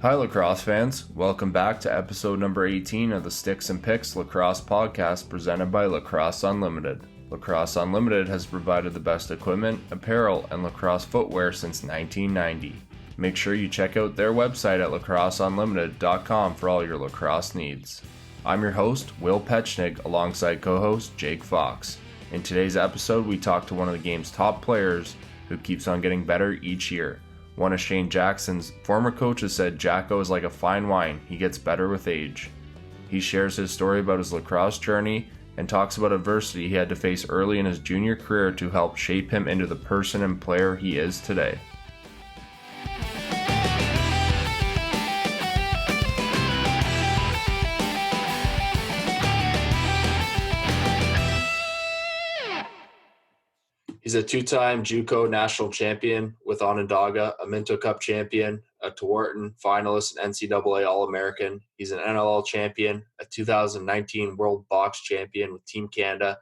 Hi, Lacrosse fans. Welcome back to episode number 18 of the Sticks and Picks Lacrosse podcast presented by Lacrosse Unlimited. Lacrosse Unlimited has provided the best equipment, apparel, and lacrosse footwear since 1990. Make sure you check out their website at lacrosseunlimited.com for all your lacrosse needs. I'm your host, Will Petchnig, alongside co-host Jake Fox. In today's episode, we talk to one of the game's top players who keeps on getting better each year. One of Shayne Jackson's former coaches said Jacko is like a fine wine, he gets better with age. He shares his story about his lacrosse journey and talks about adversity he had to face early in his junior career to help shape him into the person and player he is today. He's a two-time JUCO national champion with Onondaga, a Minto Cup champion, a Tewaaraton finalist, and NCAA All-American. He's an NLL champion, a 2019 World Box champion with Team Canada,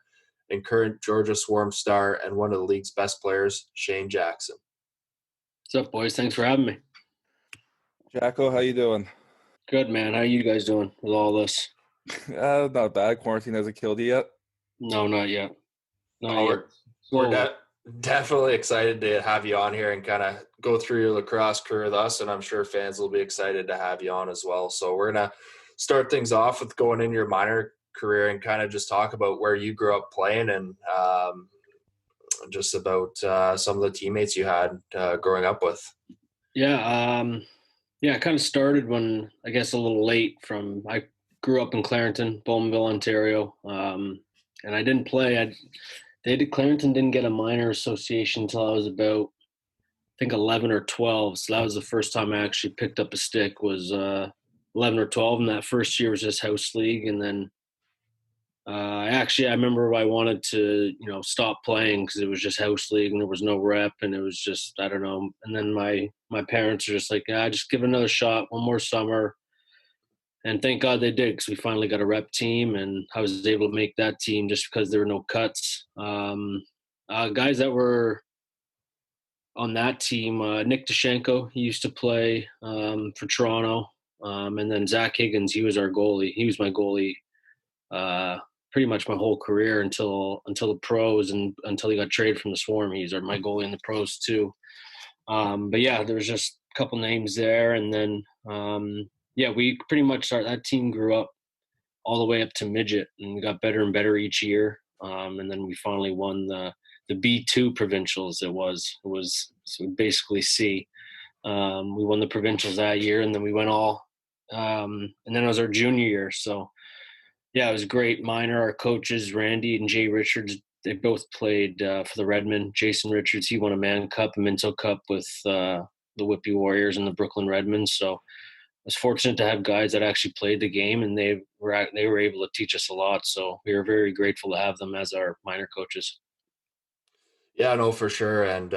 and current Georgia Swarm star and one of the league's best players, Shayne Jackson. What's up, boys? Thanks for having me. Jacko, how you doing? Good, man. How you guys doing with all this? Not bad. Quarantine hasn't killed you yet? No, not yet. Not yet. We're definitely excited to have you on here and kind of go through your lacrosse career with us, and I'm sure fans will be excited to have you on as well. So we're going to start things off with going into your minor career and kind of just talk about where you grew up playing and just about some of the teammates you had growing up with. I kind of started when, I guess, a little late. I grew up in Clarenton, Bowmanville, Ontario, and I didn't play. Clarenton didn't get a minor association until I was about, I think, 11 or 12. So that was the first time I actually picked up a stick, was 11 or 12. And that first year was just house league. And then I remember I wanted to, stop playing because it was just house league and there was no rep. And it was just, I don't know. And then my parents are just like, just give it another shot, one more summer. And thank God they did, because we finally got a rep team, and I was able to make that team just because there were no cuts. Guys that were on that team, Nick Dashenko, he used to play for Toronto. And then Zach Higgins, he was our goalie. He was my goalie pretty much my whole career until the pros and until he got traded from the Swarm. He's my goalie in the pros too. There was just a couple names there. And then we pretty much that team grew up all the way up to midget, and we got better and better each year. And then we finally won the B2 provincials. It was so basically C. We won the provincials that year, and then we went all. And then it was our junior year. So yeah, it was great. Minor, our coaches, Randy and Jay Richards, they both played for the Redmen. Jason Richards, he won a Man Cup, a Minto Cup with the Whippy Warriors and the Brooklyn Redmen. So I was fortunate to have guys that actually played the game, and they were able to teach us a lot. So we were very grateful to have them as our minor coaches. Yeah, no, for sure. And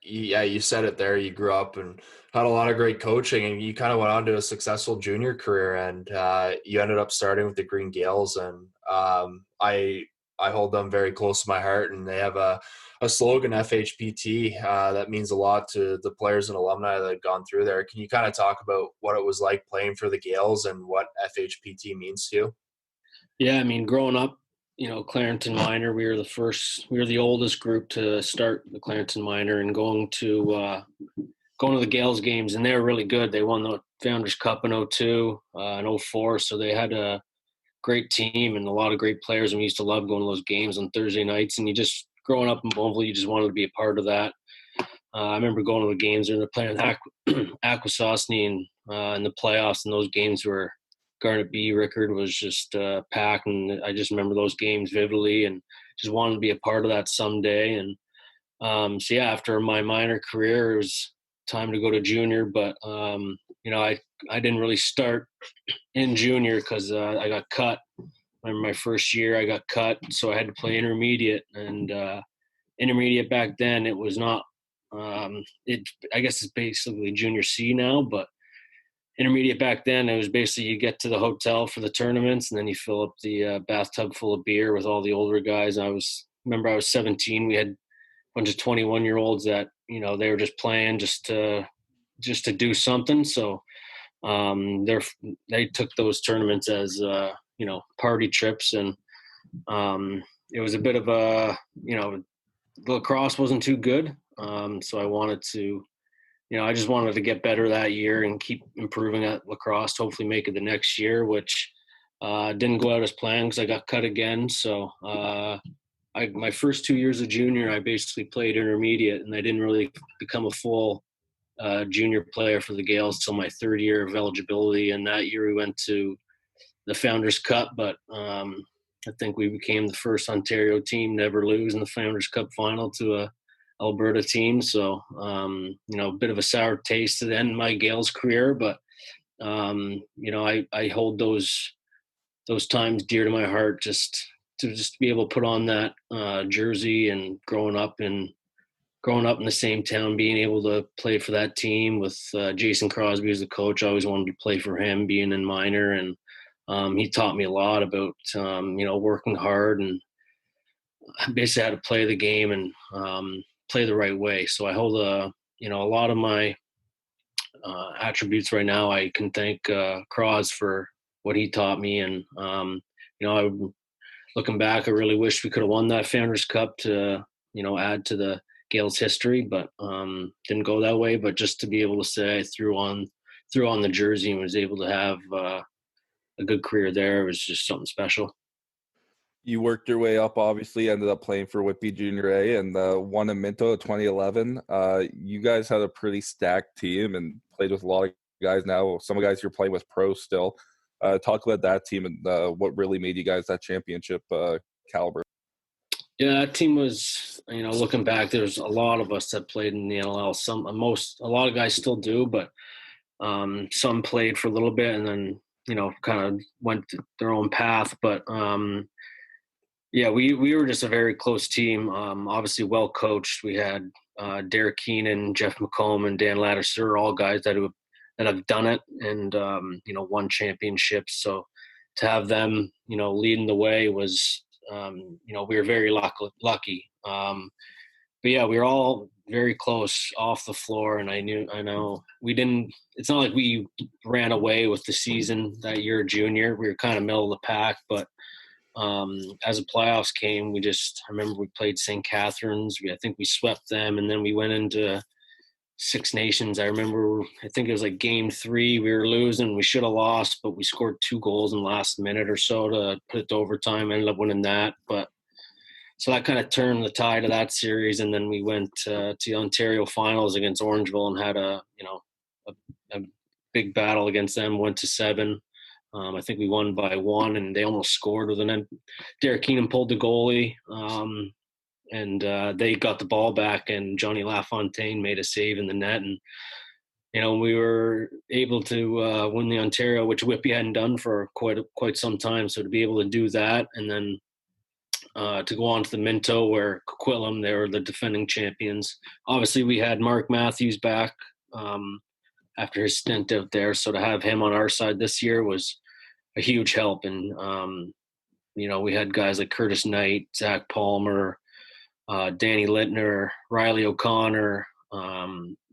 you said it there. You grew up and had a lot of great coaching, and you kind of went on to a successful junior career, and you ended up starting with the Green Gaels. And I hold them very close to my heart, and they have a slogan, FHPT, that means a lot to the players and alumni that have gone through there. Can you kind of talk about what it was like playing for the Gaels and what FHPT means to you? Yeah, I mean, growing up, Clarenton Minor, we were the oldest group to start the Clarenton Minor, and going to the Gaels games, and they were really good. They won the Founders Cup in 2002 and 2004, so they had a great team and a lot of great players, and we used to love going to those games on Thursday nights. And growing up in Bowmanville, you just wanted to be a part of that. I remember going to the games when they're playing Akwesasne in the playoffs, and those games were Garnet B. Rickard was just packed, and I just remember those games vividly and just wanted to be a part of that someday. And after my minor career, it was time to go to junior, but I didn't really start in junior because I got cut. My first year I got cut, so I had to play intermediate, and intermediate back then, it was not I guess it's basically junior C now, but intermediate back then, it was basically you get to the hotel for the tournaments, and then you fill up the bathtub full of beer with all the older guys. I was 17. We had a bunch of 21-year-olds that, they were just playing just to do something. So they took those tournaments as party trips, and it was a bit of a lacrosse wasn't too good, so I wanted to. I just wanted to get better that year and keep improving at lacrosse. Hopefully, make it the next year, which didn't go out as planned because I got cut again. So my first 2 years of junior, I basically played intermediate, and I didn't really become a full junior player for the Gales till my third year of eligibility. And that year we went to the Founders Cup, but I think we became the first Ontario team to ever lose in the Founders Cup final to a Alberta team. So, a bit of a sour taste to the end of my Gales career, but I hold those times dear to my heart, just to be able to put on that jersey, and growing up in the same town, being able to play for that team with Jason Crosby as the coach. I always wanted to play for him, being in minor, and he taught me a lot about working hard, and basically how to play the game and play the right way. So I hold a lot of my attributes right now. I can thank Cros for what he taught me, and looking back, I really wish we could have won that Founders Cup to add to the Gales history, but didn't go that way. But just to be able to say I threw on the jersey and was able to have a good career there was just something special. You worked your way up, obviously, ended up playing for Whitby Junior A and won a Minto in 2011. You guys had a pretty stacked team and played with a lot of guys now. Some of the guys you're playing with pro still. Talk about that team and what really made you guys that championship caliber. Yeah, that team was, looking back, there's a lot of us that played in the NLL. A lot of guys still do, but some played for a little bit and then, kind of went their own path. But yeah, we were just a very close team. Obviously well coached. We had Derek Keenan, Jeff McComb, and Dan Lattiser, all guys that have done it and won championships. So to have them, leading the way was, we were very lucky. But yeah, we were all very close off the floor, and I know we didn't. It's not like we ran away with the season that year, junior. We were kind of middle of the pack, but as the playoffs came, I remember we played St. Catharines. I think we swept them, and then we went into Six Nations. I think it was like game 3. We were losing. We should have lost, but we scored 2 goals in the last minute or so to put it to overtime. Ended up winning that. But so that kind of turned the tide of that series. And then we went to the Ontario finals against Orangeville and had a big battle against them. Went to 7. I think we won by 1, and they almost scored with an end. Derek Keenan pulled the goalie. And they got the ball back, and Johnny LaFontaine made a save in the net. And, we were able to win the Ontario, which Whitby hadn't done for quite some time. So to be able to do that, and then to go on to the Minto, where Coquitlam, they were the defending champions. Obviously, we had Mark Matthews back after his stint out there. So to have him on our side this year was a huge help. And, we had guys like Curtis Knight, Zach Palmer, Danny Littner, Riley O'Connor,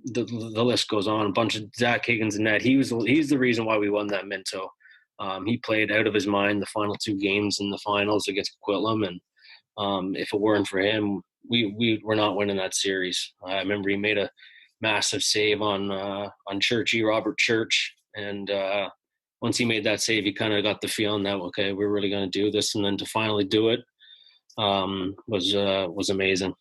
the list goes on. A bunch of Zach Higgins and that. He's the reason why we won that Minto. He played out of his mind the final 2 games in the finals against Coquitlam, and if it weren't for him, we were not winning that series. I remember he made a massive save on Robert Church, and once he made that save, he kind of got the feeling that okay, we're really going to do this, and then to finally do it. Was amazing.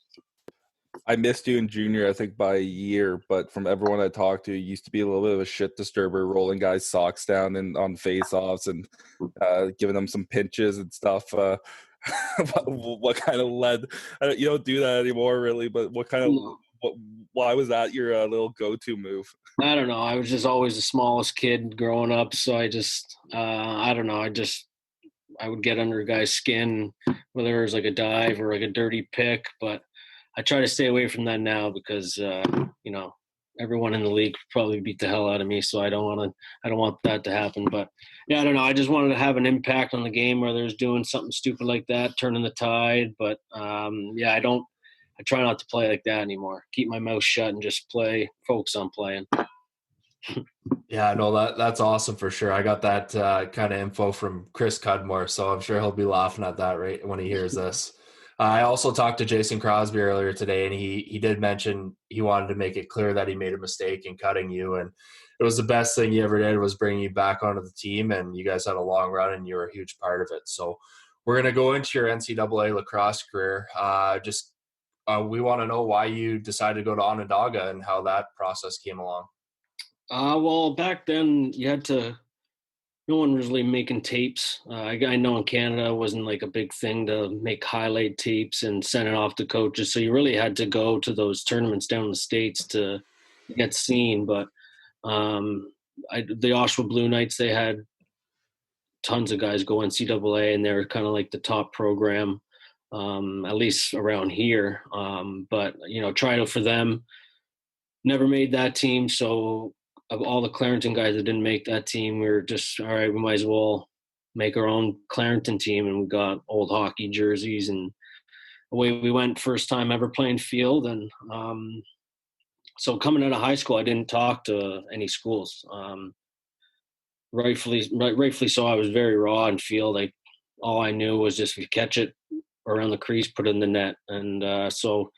I missed you in junior, I think, by a year, but from everyone I talked to, you used to be a little bit of a shit disturber, rolling guys' socks down and on face-offs and giving them some pinches and stuff. What kind of led? You don't do that anymore, really, but why was that your little go-to move? I don't know. I was just always the smallest kid growing up, so I just, I don't know. I would get under a guy's skin, whether it was like a dive or like a dirty pick, but I try to stay away from that now because, everyone in the league probably beat the hell out of me. So I don't want that to happen, but yeah, I don't know. I just wanted to have an impact on the game, whether it's doing something stupid like that, turning the tide. But I try not to play like that anymore. Keep my mouth shut and just focus on playing. Yeah, no, that's awesome for sure. I got that kind of info from Chris Cudmore, so I'm sure he'll be laughing at that right when he hears this. I also talked to Jason Crosby earlier today, and he did mention he wanted to make it clear that he made a mistake in cutting you, and it was the best thing he ever did was bring you back onto the team, and you guys had a long run, and you were a huge part of it. So we're gonna go into your NCAA lacrosse career. We want to know why you decided to go to Onondaga and how that process came along. Well, back then you had to. No one was really making tapes. I know in Canada it wasn't like a big thing to make highlight tapes and send it off to coaches. So you really had to go to those tournaments down in the States to get seen. But um, the Oshawa Blue Knights, they had tons of guys go NCAA, and they're kind of like the top program, at least around here. But tried for them, never made that team. So of all the Clarington guys that didn't make that team, we were just, all right, we might as well make our own Clarington team. And we got old hockey jerseys, and away we went, first time ever playing field. And so coming out of high school, I didn't talk to any schools. Rightfully so. I was very raw in field. All I knew was just, if you catch it around the crease, put it in the net. And so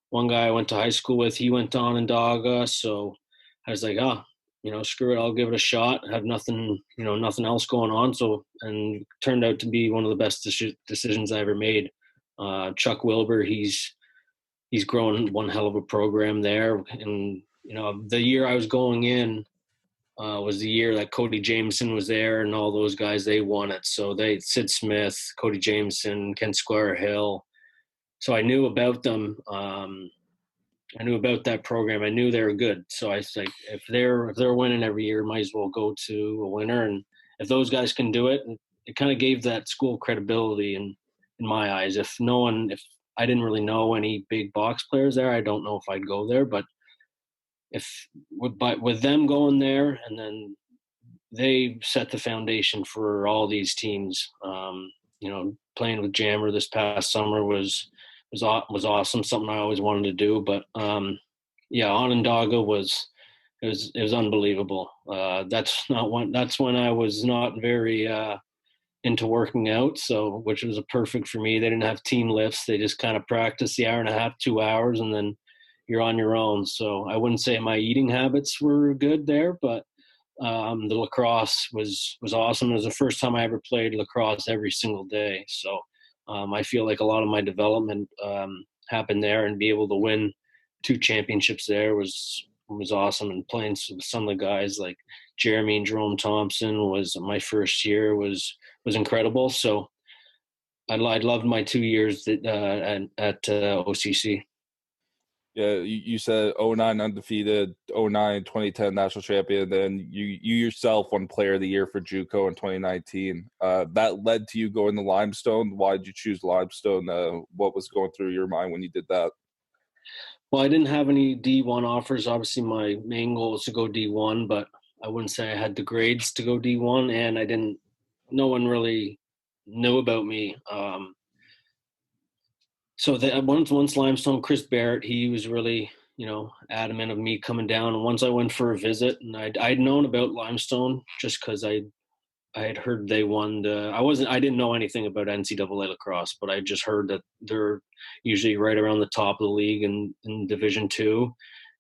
one guy I went to high school with, he went to Onondaga. So I was like, screw it, I'll give it a shot. I have nothing else going on. So, and turned out to be one of the best decisions I ever made. Chuck Wilbur, he's grown one hell of a program there. And, the year I was going in was the year that Cody Jameson was there, and all those guys, they won it. So Sid Smith, Cody Jameson, Ken Squire Hill. So I knew about them. I knew about that program. I knew they were good. So I was like, if they're winning every year, might as well go to a winner. And if those guys can do it, it kind of gave that school credibility in my eyes. If I didn't really know any big box players there, I don't know if I'd go there. But with them going there, and then they set the foundation for all these teams. Playing with Jammer this past summer was awesome. Something I always wanted to do. But Onondaga was unbelievable. That's when I was not very into working out, so which was perfect for me. They didn't have team lifts. They just kind of practiced the hour and a half, 2 hours, and then you're on your own. So I wouldn't say my eating habits were good there, but the lacrosse was awesome. It was the first time I ever played lacrosse every single day. So I feel like a lot of my development happened there, and be able to win 2 championships there was awesome. And playing with some of the guys like Jeremy and Jerome Thompson was my first year was incredible. So I loved my 2 years at OCC. Yeah, you said 09 undefeated, 09 2010 national champion, then you yourself won player of the year for JUCO in 2019. That led to you going to Limestone. Why did you choose Limestone? What was going through your mind when you did that? Well, I didn't have any D1 offers. Obviously, my main goal was to go D1, but I wouldn't say I had the grades to go D1, and no one really knew about me. So once Limestone, Chris Barrett, he was really, adamant of me coming down. And once I went for a visit, and I'd known about Limestone just because I had heard they won. I didn't know anything about NCAA lacrosse, but I just heard that they're usually right around the top of the league in Division II.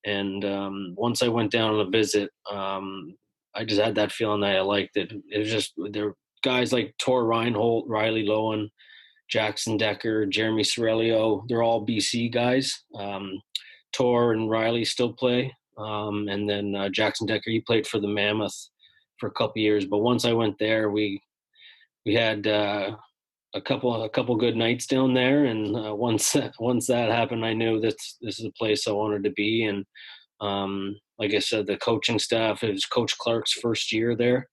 And once I went down on a visit, I just had that feeling that I liked it. It was just, there were guys like Tor Reinhold, Riley Lowen, Jackson Decker, Jeremy Sorelio, they're all BC guys. Tor and Riley still play. And then Jackson Decker, he played for the Mammoth for a couple years. But once I went there, we had a couple good nights down there. And once that happened, I knew that this is a place I wanted to be. And like I said, the coaching staff, it was Coach Clark's first year there.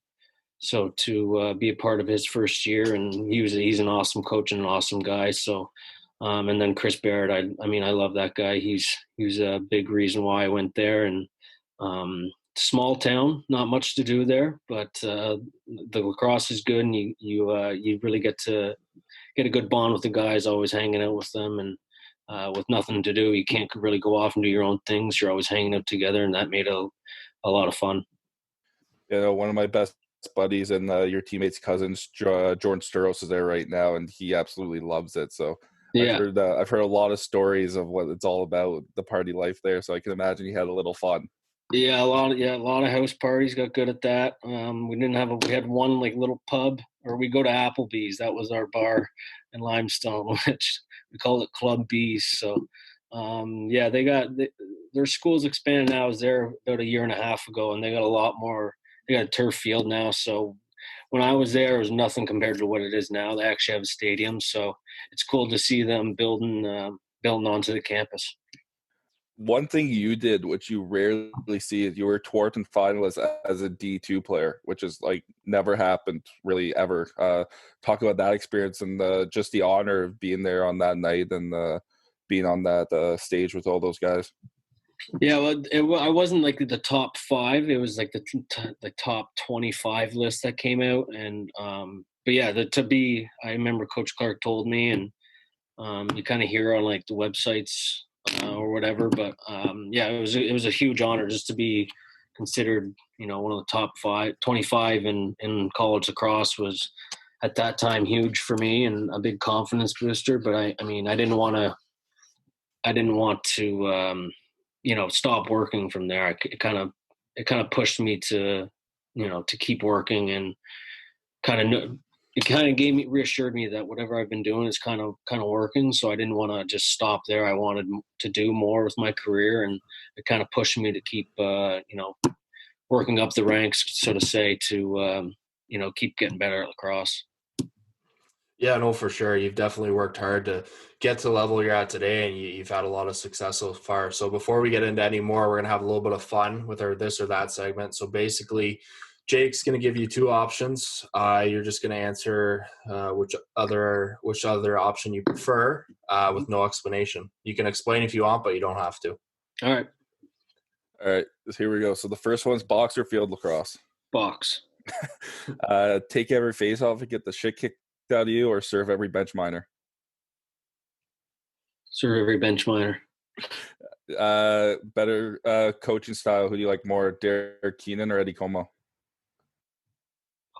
So to be a part of his first year, and he's an awesome coach and an awesome guy. So, and then Chris Barrett, I love that guy. He's a big reason why I went there. And small town, not much to do there, but the lacrosse is good, and you really get to get a good bond with the guys. Always hanging out with them, and with nothing to do, you can't really go off and do your own things. You're always hanging out together, and that made a lot of fun. You know, one of my best buddies and your teammate's cousins, Jordan Sturos, is there right now, and he absolutely loves it. So Yeah. I've heard a lot of stories of what it's all about, the party life there. So I can imagine he had a little fun. Yeah, a lot of house parties. Got good at that. We had one like little pub, or we go to Applebee's. That was our bar in Limestone, which we called it Club Bees. So, yeah, their school's expanded now. I was there about a year and a half ago, and they got a lot more. They got a turf field now. So when I was there, it was nothing compared to what it is now. They actually have a stadium, so it's cool to see them building onto the campus. One thing you did, which you rarely see, is you were Twarton finalist as a D2 player, which is like never happened really ever. Talk about that experience and just the honor of being there on that night and being on that stage with all those guys. Yeah, well, I wasn't like the top 5. It was like the top 25 list that came out, and but yeah, I remember Coach Clark told me, and you kind of hear on like the websites or whatever. But yeah, it was a huge honor just to be considered, one of the top 25 in college lacrosse was at that time huge for me and a big confidence booster. But I mean, I didn't want to stop working from there. It kind of pushed me to keep working, and it kind of reassured me that whatever I've been doing is kind of working. So I didn't want to just stop there. I wanted to do more with my career, and it kind of pushed me to keep working up the ranks, so to say, to keep getting better at lacrosse. Yeah, no, for sure. You've definitely worked hard to get to the level you're at today, and you've had a lot of success so far. So before we get into any more, we're going to have a little bit of fun with our this or that segment. So basically, Jake's going to give you 2 options. You're just going to answer which other option you prefer with no explanation. You can explain if you want, but you don't have to. All right. All right, here we go. So the first one's box or field lacrosse? Box. Take every face off and get the shit kicked out of you, or serve every bench minor? Serve every bench minor. Better coaching style. Who do you like more, Derek Keenan or Eddie Como?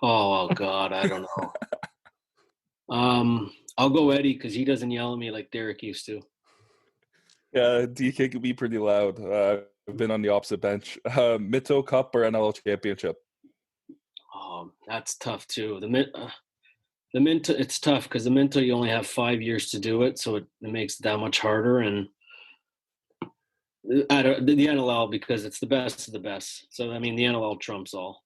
Oh God, I don't know. I'll go Eddie because he doesn't yell at me like Derek used to. Yeah, DK can be pretty loud. I've been on the opposite bench. Minto Cup or NLL Championship? Oh, that's tough too. The Minto, it's tough because the Minto you only have 5 years to do it, so it makes it that much harder. And the NLL, because it's the best of the best. So I mean, the NLL trumps all.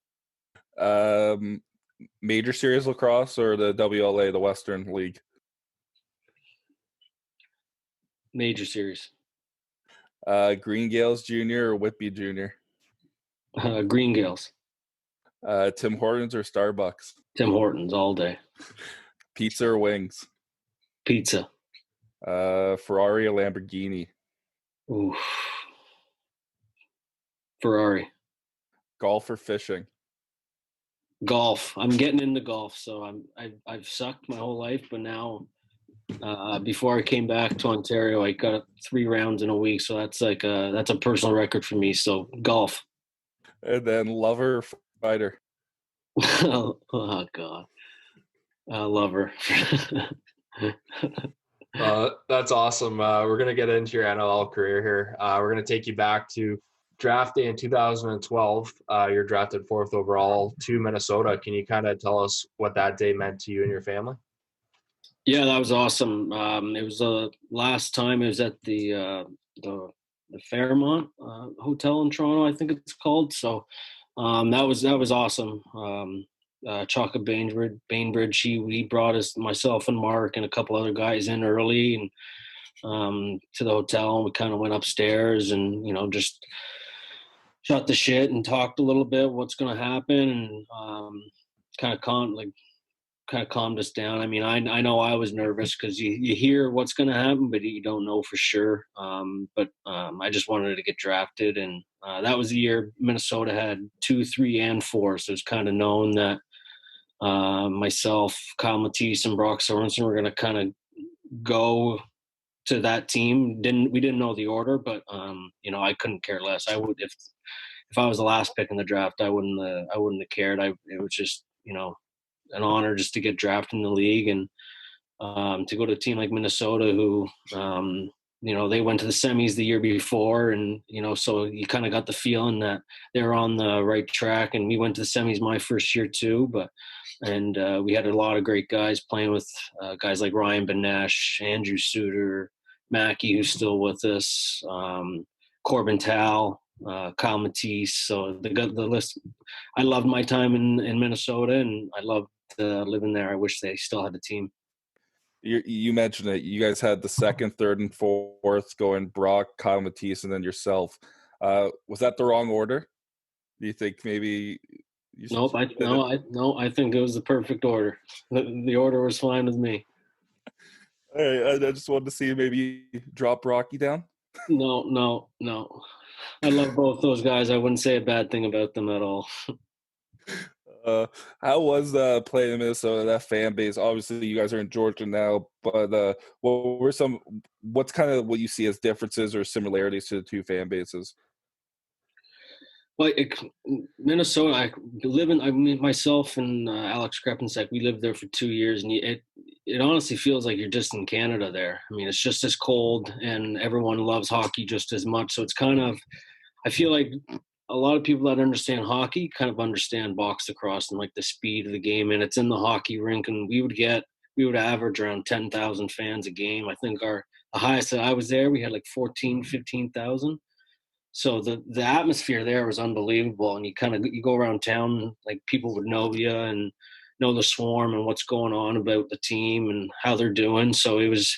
Major Series lacrosse or the WLA, the Western League? Major Series. Green Gales Jr. or Whitby Jr.? Green Gales. Tim Hortons or Starbucks? Tim Hortons all day. Pizza or wings? Pizza. Ferrari or Lamborghini? Ooh. Ferrari. Golf or fishing? Golf. I'm getting into golf, so I've sucked my whole life, but now before I came back to Ontario, I got 3 rounds in a week, so that's a personal record for me. So golf. And then lover or fighter? Oh God, lover. That's awesome. We're gonna get into your NLL career here. We're gonna take you back to draft day in 2012. You're drafted 4th overall to Minnesota. Can you kind of tell us what that day meant to you and your family? Yeah, that was awesome. It was the last time. It was at the Fairmont Hotel in Toronto, I think it's called. So that was awesome. Chaka Bainbridge, he brought myself and Mark and a couple other guys in early and to the hotel, and we kind of went upstairs and just shot the shit and talked a little bit what's going to happen, and kind of calmed us down. I mean, I know I was nervous because you hear what's going to happen, but you don't know for sure. But I just wanted to get drafted, and that was the year Minnesota had 2, 3, and 4. So it's kind of known that myself, Kyle Matisse, and Brock Sorensen were going to kind of go to that team. We didn't know the order, but I couldn't care less. I would, if I was the last pick in the draft, I wouldn't have cared. It was just, an honor just to get drafted in the league, and to go to a team like Minnesota who, they went to the semis the year before, and, so you kind of got the feeling that they were on the right track, and we went to the semis my first year too, and we had a lot of great guys playing with guys like Ryan Benesh, Andrew Suter, Mackey, who's still with us, Corbin Tal, Kyle Matisse. So the list. I loved my time in Minnesota, and I loved living there. I wish they still had a team. You mentioned it. You guys had the second, third, and fourth going Brock, Kyle Matisse, and then yourself. Was that the wrong order? Do you think maybe? Nope. I think it was the perfect order. The order was fine with me. All right, I just wanted to see maybe drop Rocky down. No. I love both those guys. I wouldn't say a bad thing about them at all. How was playing in Minnesota, that fan base? Obviously, you guys are in Georgia now, but what's kind of what you see as differences or similarities to the two fan bases? Well, Minnesota, myself and Alex Krepensek, we lived there for 2 years, and it honestly feels like you're just in Canada there. I mean, it's just as cold, and everyone loves hockey just as much. So it's kind of, I feel like a lot of people that understand hockey kind of understand box lacrosse and like the speed of the game, and it's in the hockey rink, and we would average around 10,000 fans a game. I think the highest that I was there, we had like 15,000. So the atmosphere there was unbelievable, and you go around town, like people would know you and know the Swarm and what's going on about the team and how they're doing. So it was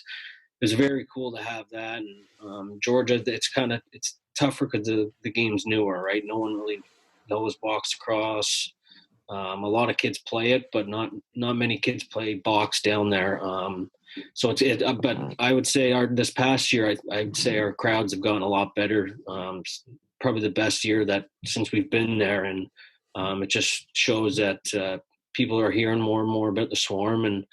very cool to have that. And Georgia, it's tougher because the game's newer, right? No one really knows box across. A lot of kids play it, but not many kids play box down there. But I would say this past year, I'd say our crowds have gotten a lot better. Probably the best year that since we've been there, and it just shows that people are hearing more and more about the Swarm, and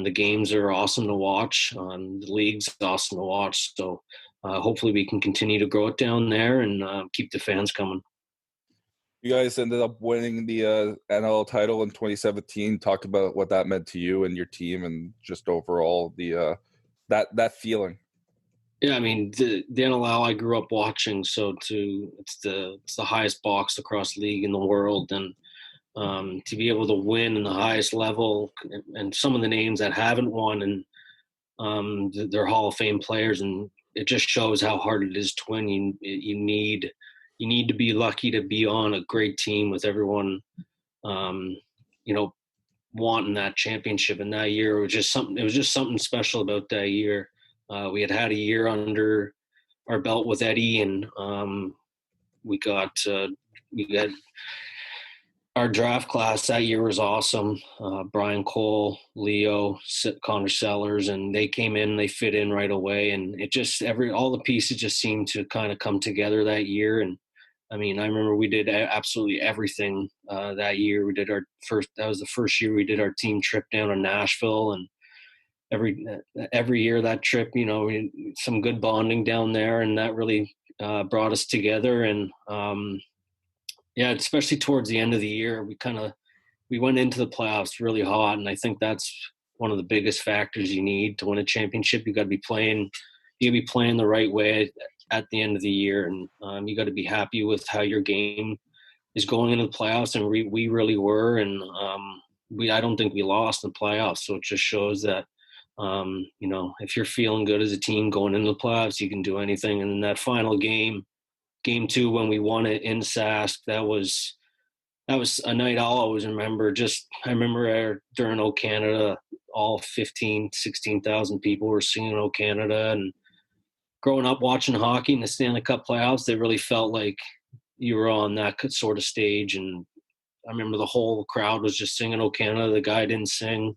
the games are awesome to watch. The league's awesome to watch. So hopefully we can continue to grow it down there and keep the fans coming. You guys ended up winning the NL title in 2017. Talk about what that meant to you and your team, and just overall the that feeling. Yeah, I mean the NLL I grew up watching, so it's the highest box lacrosse league in the world, and to be able to win in the highest level, and some of the names that haven't won, and they're Hall of Fame players, and it just shows how hard it is to win. You need to be lucky to be on a great team with everyone, wanting that championship. And that year it was just something special about that year. We had a year under our belt with Eddie, and we had our draft class that year was awesome. Brian Cole, Leo, Connor Sellers, and they came in, they fit in right away. And it just, all the pieces just seemed to kind of come together that year. And I mean, I remember we did absolutely everything that year. That was the first year we did our team trip down to Nashville, and every year that trip, some good bonding down there, and that really brought us together. And yeah, especially towards the end of the year, we went into the playoffs really hot, and I think that's one of the biggest factors you need to win a championship. You got to be playing the right way at the end of the year, and you got to be happy with how your game is going into the playoffs, and we really were, and I don't think we lost in the playoffs. So it just shows that if you're feeling good as a team going into the playoffs, you can do anything. And in that final game 2, when we won it in Sask, that was a night I'll always remember. I remember during O Canada, all 16,000 people were singing O Canada, and growing up watching hockey in the Stanley Cup playoffs, they really felt like you were on that sort of stage. And I remember the whole crowd was just singing O Canada. The guy didn't sing,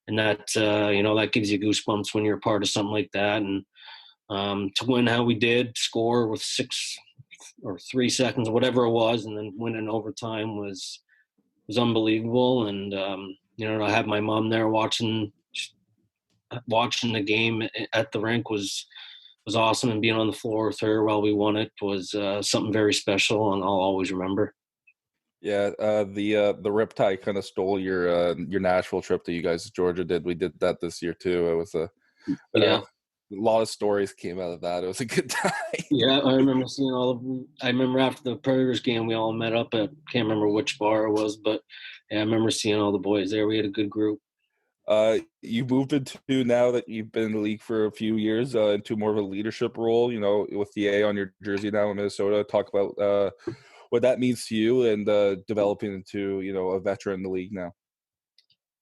and that that gives you goosebumps when you're a part of something like that. And to win how we did, score with 6 or 3 seconds, whatever it was, and then win in overtime was unbelievable. And I had my mom there watching the game at the rink was was awesome, and being on the floor with her while we won it was something very special, and I'll always remember. Yeah, the Riptide kind of stole your Nashville trip that you guys Georgia did. We did that this year too. It was Yeah. a lot of stories came out of that. It was a good time. Yeah, I remember seeing all of them. I remember after the Predators game, we all met up at, can't remember which bar it was, but yeah, I remember seeing all the boys there. We had a good group. You moved into, now that you've been in the league for a few years, into more of a leadership role, with the A on your jersey now in Minnesota. Talk about what that means to you and developing into, a veteran in the league now.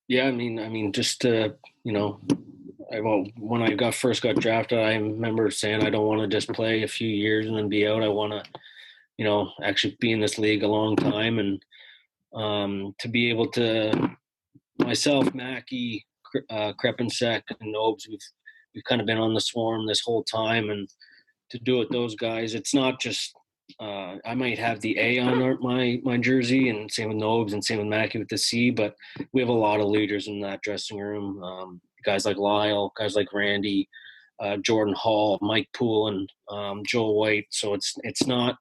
Yeah, I mean, just when I first got drafted, I remember saying I don't want to just play a few years and then be out. I want to, actually be in this league a long time, and to be able to, myself, Mackey, Krepensek, and Nobes, we've kind of been on the swarm this whole time, and to do it, those guys, it's not just. I might have the A on my jersey, and same with Nobes, and same with Mackey with the C. But we have a lot of leaders in that dressing room. Guys like Lyle, guys like Randy, Jordan Hall, Mike Poole, and Joel White. So it's not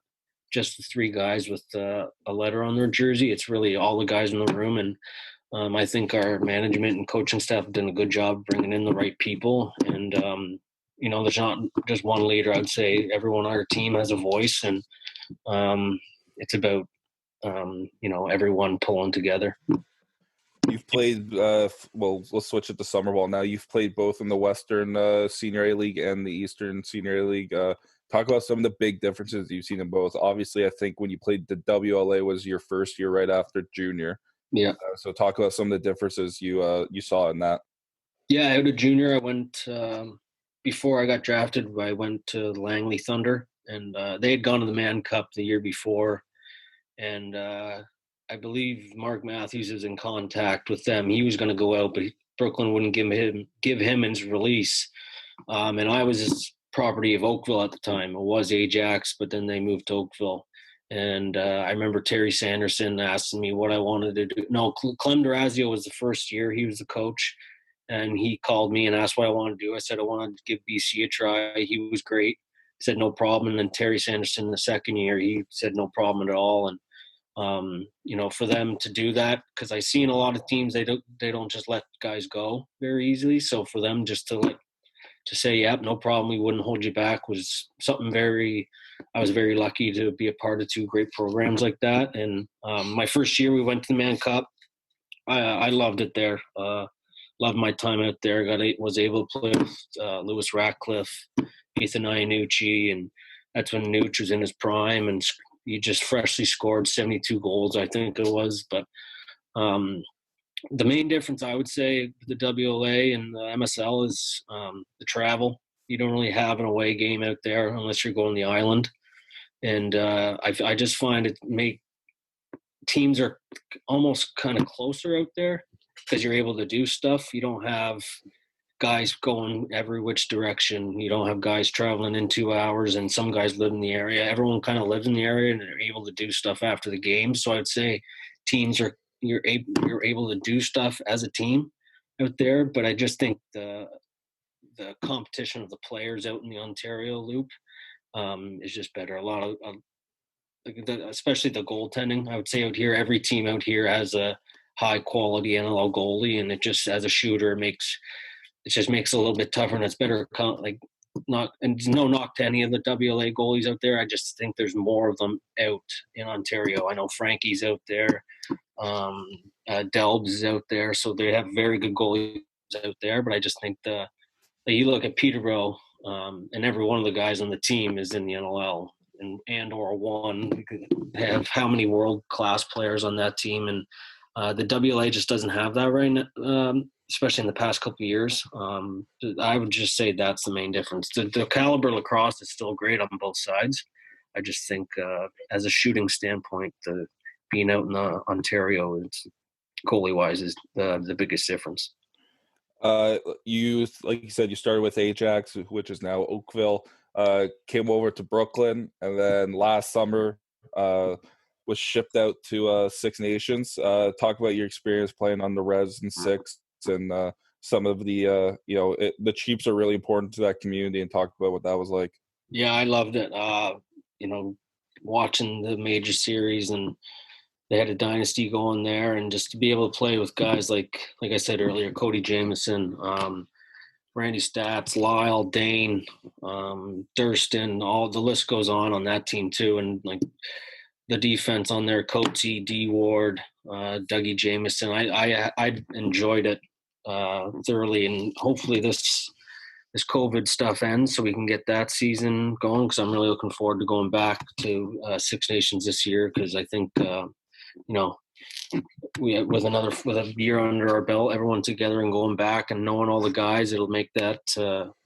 just the three guys with a letter on their jersey. It's really all the guys in the room, and I think our management and coaching staff have done a good job bringing in the right people. And there's not just one leader. I'd say everyone on our team has a voice, and it's about everyone pulling together. You've played well, let's switch it to summer ball now. You've played both in the Western Senior A League and the Eastern Senior A League. Talk about some of the big differences you've seen in both. Obviously, I think when you played the WLA was your first year right after junior. Yeah. So talk about some of the differences you saw in that. Yeah, out of junior, I went before I got drafted. I went to the Langley Thunder, and they had gone to the Mann Cup the year before, and I believe Mark Matthews is in contact with them. He was going to go out, but Brooklyn wouldn't give him his release. And I was his property of Oakville at the time. It was Ajax, but then they moved to Oakville. And I remember Terry Sanderson asking me what I wanted to do. No, Clem Durazio was the first year. He was the coach. And he called me and asked what I wanted to do. I said I wanted to give BC a try. He was great. He said no problem. And then Terry Sanderson the second year, he said no problem at all. And for them to do that, because I seen a lot of teams, they don't just let guys go very easily. So for them just to say, yep, no problem, we wouldn't hold you back, was something I was very lucky to be a part of two great programs like that. And my first year we went to the Mann Cup. I loved it there. Loved my time out there. Was able to play with Lewis Ratcliffe, Ethan Iannucci, and that's when Nucci was in his prime, and he just freshly scored 72 goals, I think it was. But the main difference, I would say, the WLA and the MSL is the travel. You don't really have an away game out there unless you're going to the island. And I just find teams are almost kind of closer out there because you're able to do stuff. You don't have guys going every which direction. You don't have guys traveling in 2 hours, and some guys live in the area. Everyone kind of lives in the area, and they're able to do stuff after the game. So I'd say teams you're able to do stuff as a team out there. But I just think the competition of the players out in the Ontario loop is just better. A lot of especially the goaltending. I would say out here, every team out here has a high quality NLL goalie, and it just, as a shooter, it just makes it a little bit tougher, and it's better. And no knock to any of the WLA goalies out there. I just think there's more of them out in Ontario. I know Frankie's out there, Delbs is out there, so they have very good goalies out there. But I just think you look at Peterborough, and every one of the guys on the team is in the NLL and or one. We could have how many world class players on that team, and the WLA just doesn't have that right now. Especially in the past couple of years. I would just say that's the main difference. The caliber lacrosse is still great on both sides. I just think as a shooting standpoint, being out in Ontario, goalie-wise, is the biggest difference. Like you said, you started with Ajax, which is now Oakville, came over to Brooklyn, and then last summer was shipped out to Six Nations. Talk about your experience playing on the Revs and Six, and some of the the Chiefs are really important to that community, and talked about what that was like. Yeah, I loved it. Watching the major series, and they had a dynasty going there, and just to be able to play with guys like I said earlier, Cody Jamieson, Randy Statz, Lyle, Dane, Durston, all the list goes on that team too, and like the defense on there, Coatsy, D Ward, Dougie Jamieson. I enjoyed it thoroughly, and hopefully this COVID stuff ends so we can get that season going, because I'm really looking forward to going back to Six Nations this year, because I think we with a year under our belt, everyone together and going back and knowing all the guys, it'll make that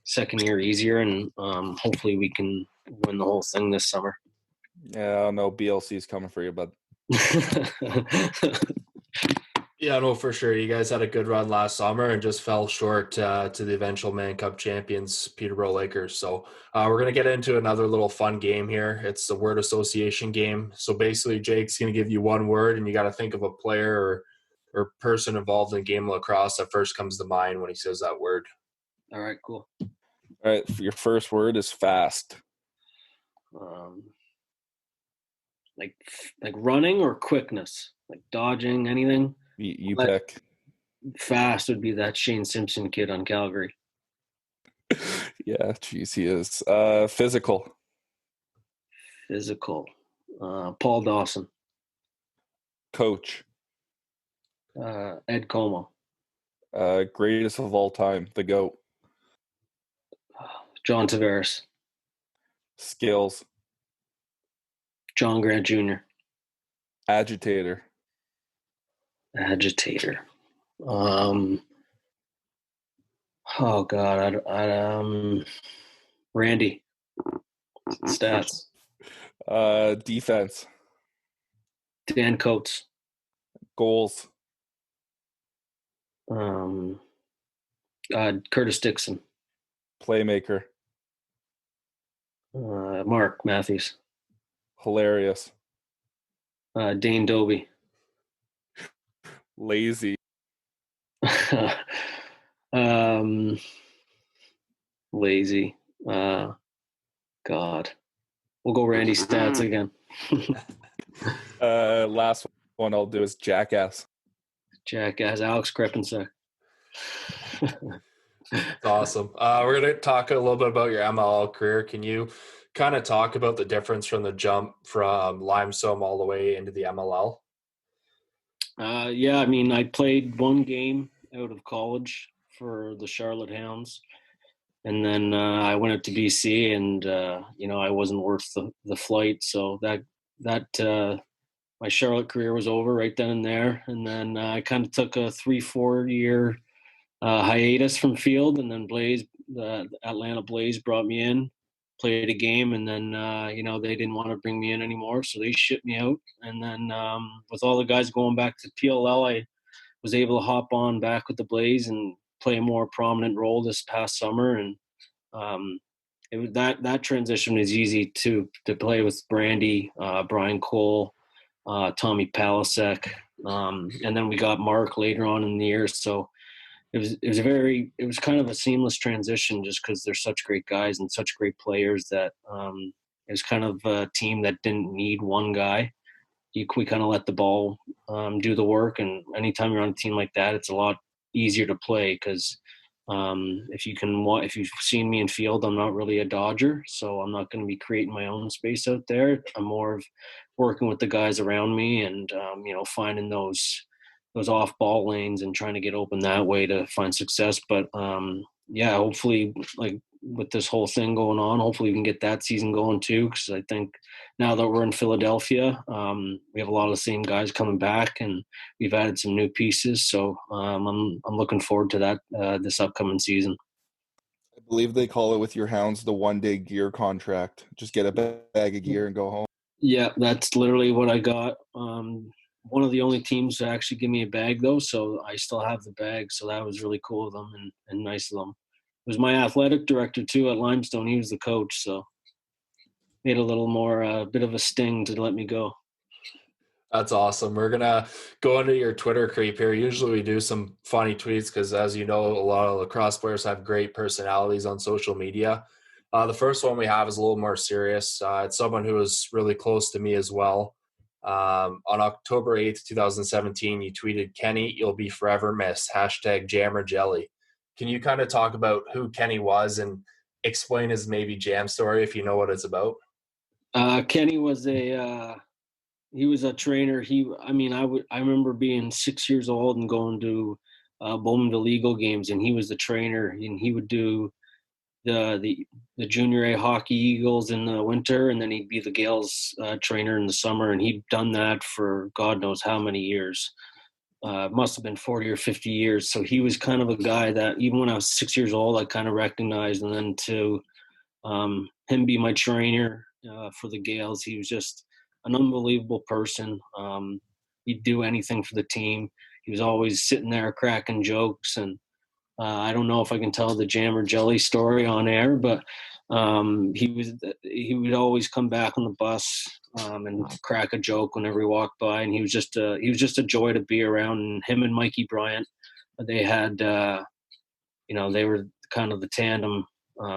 second year easier, and hopefully we can win the whole thing this summer. Yeah, I don't know. BLC's coming for you, bud. Yeah, no, for sure. You guys had a good run last summer and just fell short to the eventual Mann Cup champions, Peterborough Lakers. So we're going to get into another little fun game here. It's a word association game. So basically, Jake's going to give you one word, and you got to think of a player or person involved in a game of lacrosse that first comes to mind when he says that word. All right, cool. All right, your first word is fast. Like running or quickness, like dodging, anything. You pick. Fast would be that Shane Simpson kid on Calgary. Yeah, geez, he is. Physical. Paul Dawson. Coach. Ed Como. Greatest of all time, the GOAT. John Tavares. Skills. John Grant Jr. Agitator. Oh God, Randy Stats. Defense. Dan Coates. Goals. Curtis Dixon. Playmaker. Mark Matthews. Hilarious. Dane Doby. Lazy. Lazy. God. We'll go Randy Stats again. Last one I'll do is Jackass. Alex Krepinsak. That's awesome. We're going to talk a little bit about your MLL career. Can you kind of talk about the difference from the jump from Limestone all the way into the MLL? Yeah, I mean, I played one game out of college for the Charlotte Hounds, and then I went up to BC, and I wasn't worth the flight, so that my Charlotte career was over right then and there. And then I kind of took a 3-4 year hiatus from field, and then the Atlanta Blaze brought me in, played a game, and then they didn't want to bring me in anymore, so they shipped me out. And then with all the guys going back to PLL, I was able to hop on back with the Blaze and play a more prominent role this past summer. And that transition was easy to play with Brandy, Brian Cole, Tommy Palasek, and then we got Mark later on in the year. So it was kind of a seamless transition, just because they're such great guys and such great players that it was kind of a team that didn't need one guy. We kind of let the ball do the work, and anytime you're on a team like that, it's a lot easier to play, because if you've seen me in field, I'm not really a dodger, so I'm not going to be creating my own space out there. I'm more of working with the guys around me, and finding those off ball lanes and trying to get open that way to find success. But hopefully, like with this whole thing going on, hopefully we can get that season going too, because I think now that we're in Philadelphia, we have a lot of the same guys coming back, and we've added some new pieces. So I'm looking forward to that this upcoming season. I believe they call it with your Hounds the 1-day gear contract. Just get a bag of gear and go home. Yeah, that's literally what I got. One of the only teams to actually give me a bag, though, so I still have the bag. So that was really cool of them and nice of them. It was my athletic director, too, at Limestone. He was the coach, so made a little more, bit of a sting to let me go. That's awesome. We're gonna go into your Twitter creep here. Usually we do some funny tweets because, as you know, a lot of lacrosse players have great personalities on social media. The first one we have is a little more serious. It's someone who was really close to me as well. On October 8th, 2017, you tweeted, "Kenny, you'll be forever missed. Hashtag Jammer Jelly." Can you kind of talk about who Kenny was and explain his maybe jam story if you know what it's about? Kenny was he was a trainer. I remember being 6 years old and going to Bowmanville Eagle games, and he was the trainer, and he would do the junior A hockey Eagles in the winter, and then he'd be the Gales trainer in the summer, and he'd done that for God knows how many years. Must have been 40 or 50 years. So he was kind of a guy that even when I was 6 years old, I kind of recognized. And then to him be my trainer for the Gales, he was just an unbelievable person. He'd do anything for the team. He was always sitting there cracking jokes. And I don't know if I can tell the Jammer Jelly story on air, but he would always come back on the bus and crack a joke whenever he walked by, and he was just a joy to be around. And him and Mikey Bryant, they had they were kind of the tandem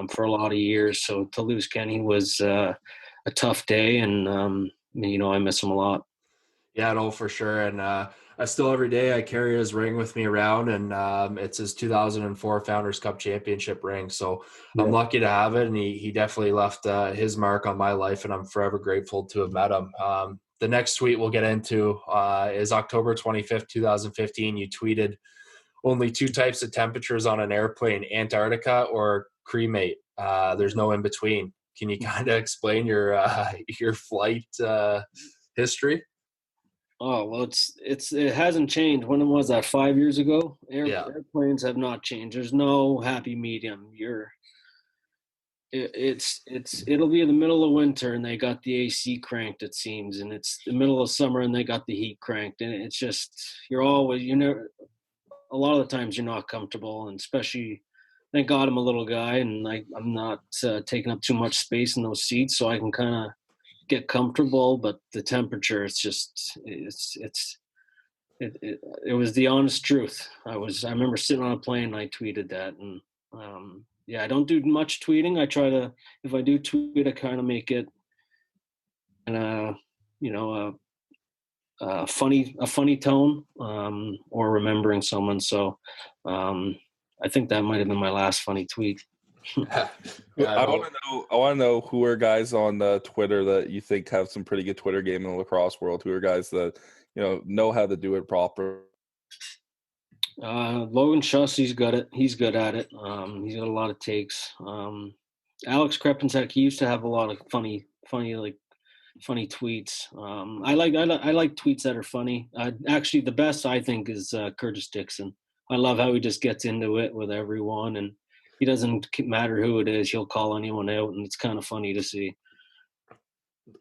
for a lot of years. So to lose Kenny was a tough day, and I miss him a lot. Yeah, no, for sure. And I still every day I carry his ring with me around, and it's his 2004 Founders Cup championship ring. So I'm lucky to have it, and he definitely left his mark on my life, and I'm forever grateful to have met him. The next tweet we'll get into is October 25th, 2015. You tweeted, "Only two types of temperatures on an airplane, Antarctica or cremate. There's no in between." Can you kind of explain your flight history? Oh well, it hasn't changed. When was that? 5 years ago? Yeah. Airplanes have not changed. There's no happy medium. It'll be in the middle of winter and they got the AC cranked, it seems, and it's the middle of summer and they got the heat cranked, and it's just a lot of the times you're not comfortable, and especially thank God I'm a little guy and I'm not taking up too much space in those seats, so I can kind of get comfortable. But the temperature, it was the honest truth. I remember sitting on a plane and I tweeted that, and I don't do much tweeting. I try to, if I do tweet, I kind of make it and a funny tone, or remembering someone. So I think that might have been my last funny tweet. Yeah, I want to know who are guys on Twitter that you think have some pretty good Twitter game in the lacrosse world. Who are guys that know how to do it proper? Logan Schuss, he's good at it. He's got a lot of takes. Alex Krepinczak, he used to have a lot of funny tweets. I like tweets that are funny. Actually, the best I think is Curtis Dixon. I love how he just gets into it with everyone, and he doesn't matter who it is. He'll call anyone out, and it's kind of funny to see.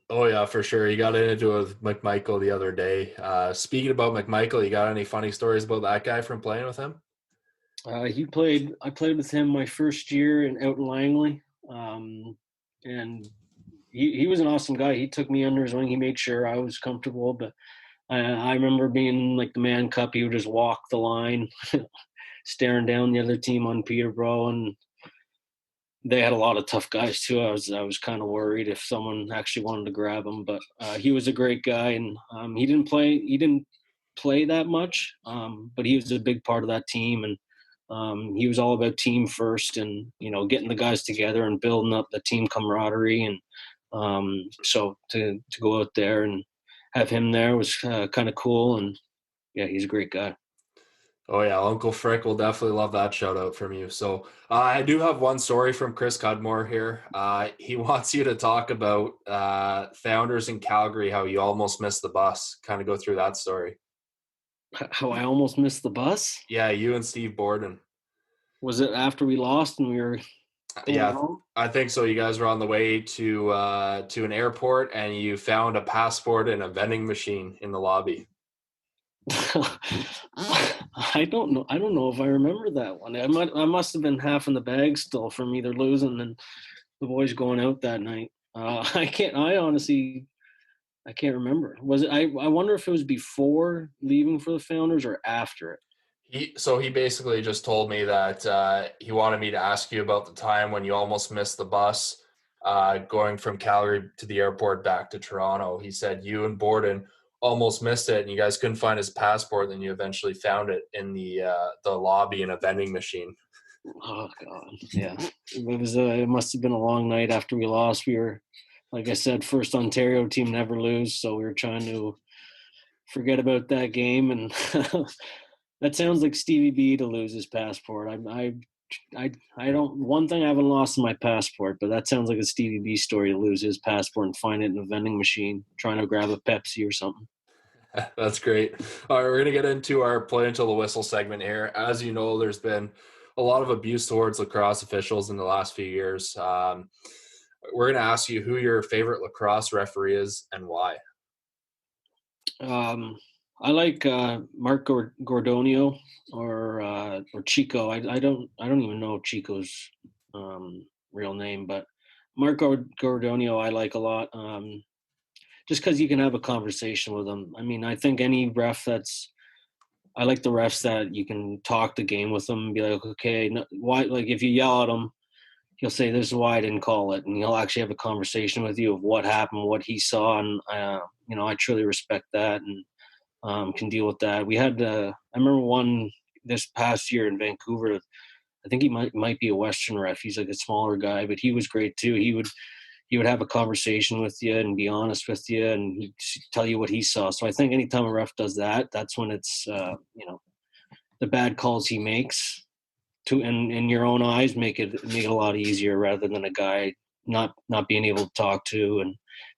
Oh yeah, for sure. You got into it with McMichael the other day. Speaking about McMichael, you got any funny stories about that guy from playing with him? I played with him my first year out in Langley, and he was an awesome guy. He took me under his wing. He made sure I was comfortable. But I remember being like the man cup. He would just walk the line, staring down the other team on Peterborough, and they had a lot of tough guys too. I was kind of worried if someone actually wanted to grab him, but he was a great guy, and he didn't play that much, but he was a big part of that team, and he was all about team first, and getting the guys together and building up the team camaraderie, and so to go out there and have him there was kind of cool, and yeah, he's a great guy. Oh yeah, Uncle Frick will definitely love that shout out from you. So I do have one story from Chris Cudmore here. He wants you to talk about Founders in Calgary, how you almost missed the bus. Kind of go through that story. How I almost missed the bus? Yeah, you and Steve Borden. Was it after we lost and we were home? I think so. You guys were on the way to an airport and you found a passport in a vending machine in the lobby. I don't know if I remember that one. I must have been half in the bag still from either losing and the boys going out that night. I honestly I can't remember. Was it? I wonder if it was before leaving for the Founders or after it. He basically just told me that he wanted me to ask you about the time when you almost missed the bus going from Calgary to the airport back to Toronto. He said you and Borden almost missed it, and you guys couldn't find his passport. Then you eventually found it in the lobby in a vending machine. Oh God, yeah. It was. It must have been a long night after we lost. We were, like I said, first Ontario team never lose, so we were trying to forget about that game. And that sounds like Stevie B to lose his passport. I don't. One thing I haven't lost is my passport, but that sounds like a Stevie B story to lose his passport and find it in a vending machine trying to grab a Pepsi or something. That's great. All right, we're going to get into our play until the whistle segment here. As you know, there's been a lot of abuse towards lacrosse officials in the last few years. We're going to ask you who your favorite lacrosse referee is and why. I like Mark Gordonio or Chico. I don't even know Chico's real name, but Mark Gordonio I like a lot. Just because you can have a conversation with him. I mean, I think any ref I like the refs that you can talk the game with them and be like, okay, no, why? Like if you yell at him, he'll say, "This is why I didn't call it," and he'll actually have a conversation with you of what happened, what he saw, and I truly respect that and can deal with that. We had, I remember one this past year in Vancouver. I think he might be a Western ref. He's like a smaller guy, but he was great too. He would have a conversation with you and be honest with you, and he'd tell you what he saw. So I think anytime a ref does that, that's when it's the bad calls he makes in your own eyes make it a lot easier rather than a guy not being able to talk to, and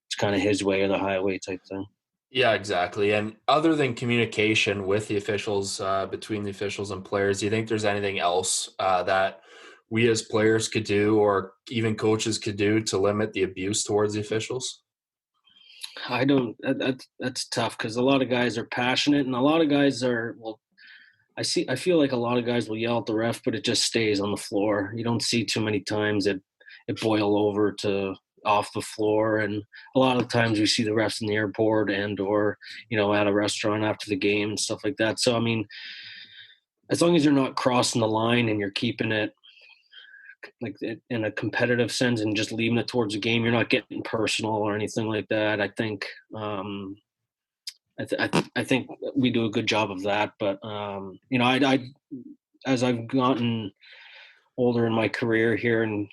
it's kind of his way or the highway type thing. Yeah, exactly. And other than communication with the officials, between the officials and players, do you think there's anything else that we as players could do or even coaches could do to limit the abuse towards the officials? I don't. That's tough because a lot of guys are passionate, and a lot of guys are. Well, I feel like a lot of guys will yell at the ref, but it just stays on the floor. You don't see too many times it boil over to off the floor, and a lot of times we see the refs in the airport and or at a restaurant after the game and stuff like that. So I mean, as long as you're not crossing the line and you're keeping it like in a competitive sense and just leaving it towards the game, you're not getting personal or anything like that. I think I think we do a good job of that. But I as I've gotten older in my career here and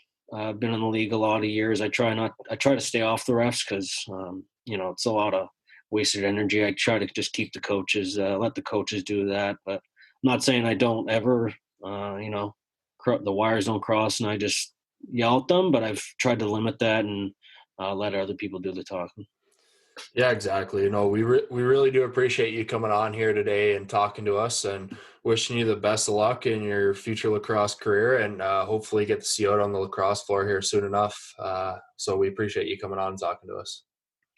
been in the league a lot of years, I try to stay off the refs because it's a lot of wasted energy. I try to just keep the coaches, let the coaches do that. But I'm not saying I don't ever, the wires don't cross and I just yell at them, but I've tried to limit that and let other people do the talking. Yeah, exactly. We really do appreciate you coming on here today and talking to us, and wishing you the best of luck in your future lacrosse career, and hopefully get to see you out on the lacrosse floor here soon enough. So we appreciate you coming on and talking to us.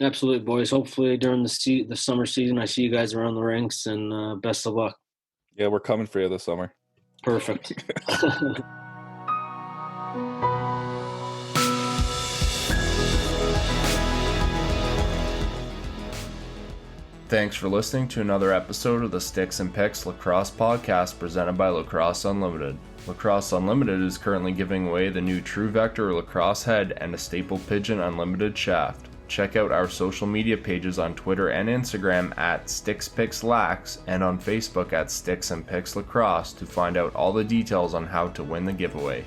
Absolutely, boys. Hopefully during the summer season, I see you guys around the rinks, and best of luck. Yeah, we're coming for you this summer. Perfect. Thanks for listening to another episode of the Sticks and Picks Lacrosse Podcast presented by Lacrosse Unlimited. Lacrosse Unlimited is currently giving away the new True Vector Lacrosse Head and a Staple Pigeon Unlimited Shaft. Check out our social media pages on Twitter and Instagram at SticksPicksLax and on Facebook at Sticks and Picks Lacrosse to find out all the details on how to win the giveaway.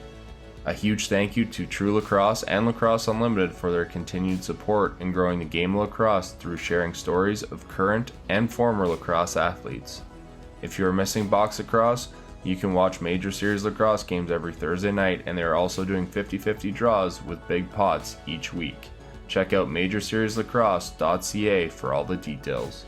A huge thank you to True Lacrosse and Lacrosse Unlimited for their continued support in growing the game of lacrosse through sharing stories of current and former lacrosse athletes. If you're missing box lacrosse, you can watch Major Series lacrosse games every Thursday night, and they are also doing 50-50 draws with big pots each week. Check out majorseriesLacrosse.ca for all the details.